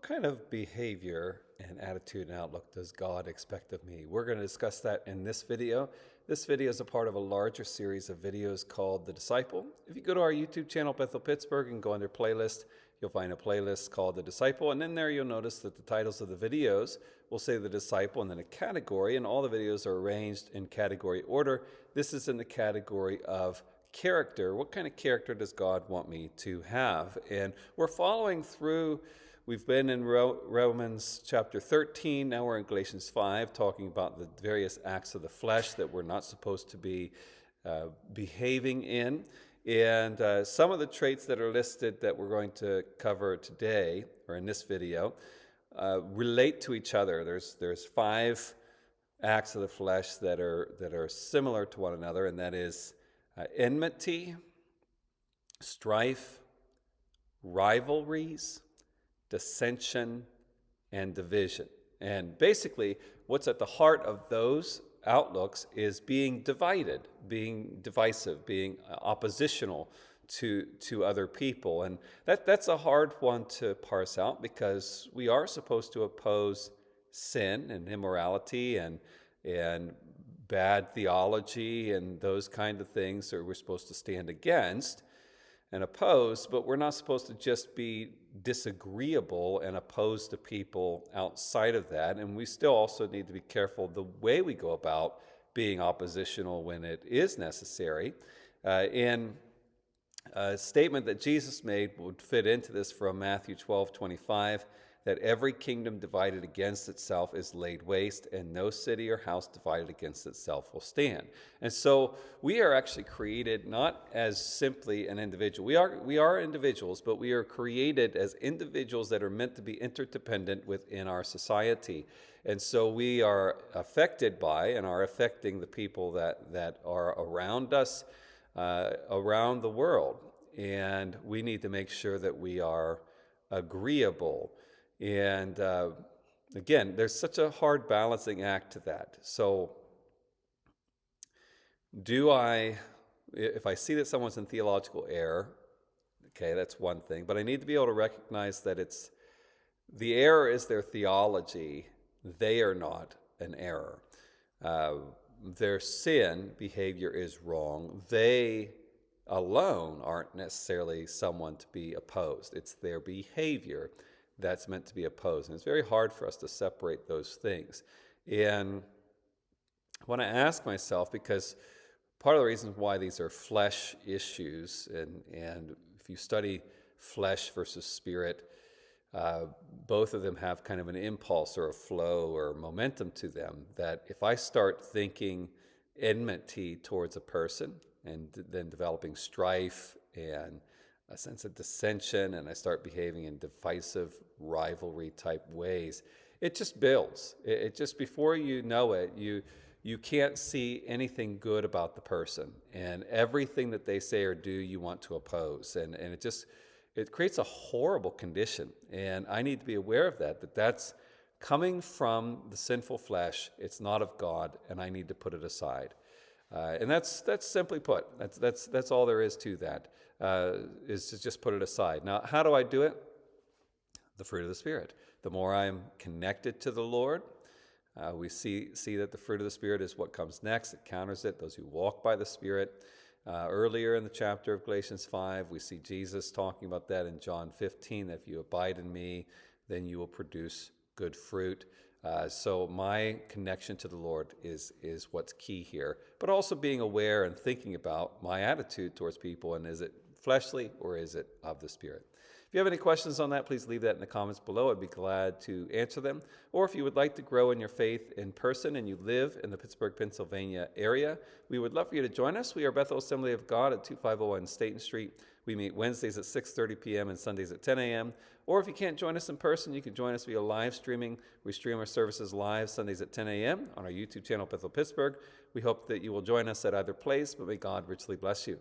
kind of behavior and attitude and outlook does God expect of me? We're going to discuss that in this video. This video is a part of a larger series of videos called The Disciple. If you go to our YouTube channel, Bethel Pittsburgh, and go under playlist, you'll find a playlist called The Disciple. And in there, you'll notice that the titles of the videos will say The Disciple and then a category, and all the videos are arranged in category order. This is in the category of character. What kind of character does God want me to have? And we're following through. We've been in Romans chapter 13. Now we're in Galatians 5, talking about the various acts of the flesh that we're not supposed to be behaving in. And some of the traits that are listed that we're going to cover today, or in this video, relate to each other. There's 5 acts of the flesh that are similar to one another, and that is enmity, strife, rivalries, dissension, and division. And basically, what's at the heart of those outlooks is being divided, being divisive, being oppositional to other people. And that's a hard one to parse out, because we are supposed to oppose sin and immorality and bad theology and those kind of things that we're supposed to stand against and oppose, but we're not supposed to just be disagreeable and opposed to people outside of that. And we still also need to be careful the way we go about being oppositional when it is necessary. And a statement that Jesus made would fit into this from Matthew 12:25, that every kingdom divided against itself is laid waste, and no city or house divided against itself will stand. And so we are actually created not as simply an individual. We are individuals, but we are created as individuals that are meant to be interdependent within our society. And so we are affected by and are affecting the people that are around us, around the world. And we need to make sure that we are agreeable. And again, there's such a hard balancing act to that. So if I see that someone's in theological error, okay, that's one thing. But I need to be able to recognize that the error is their theology. They are not an error. Their sin behavior is wrong. They alone aren't necessarily someone to be opposed. It's their behavior that's meant to be opposed. And it's very hard for us to separate those things. And when I ask myself, because part of the reason why these are flesh issues, and if you study flesh versus spirit, both of them have kind of an impulse or a flow or momentum to them, that if I start thinking enmity towards a person and then developing strife and a sense of dissension, and I start behaving in divisive rivalry type ways, it just builds. It just, before you know it, you can't see anything good about the person, and everything that they say or do you want to oppose, and it creates a horrible condition. And I need to be aware of that's coming from the sinful flesh. It's not of God, and I need to put it aside. And that's simply put. That's all there is to that. Is to just put it aside. Now, how do I do it? The fruit of the Spirit. The more I'm connected to the Lord, we see that the fruit of the Spirit is what comes next. It counters it. Those who walk by the Spirit. Earlier in the chapter of Galatians 5, we see Jesus talking about that in John 15, that if you abide in me, then you will produce good fruit. So my connection to the Lord is what's key here, but also being aware and thinking about my attitude towards people, and is it fleshly or is it of the Spirit? If you have any questions on that, please leave that in the comments below. I'd be glad to answer them. Or if you would like to grow in your faith in person and you live in the Pittsburgh, Pennsylvania area, we would love for you to join us. We are Bethel Assembly of God at 2501 Staten Street. We meet Wednesdays at 6:30 p.m. and Sundays at 10 a.m. Or if you can't join us in person, you can join us via live streaming. We stream our services live Sundays at 10 a.m. on our YouTube channel, Bethel Pittsburgh. We hope that you will join us at either place, but may God richly bless you.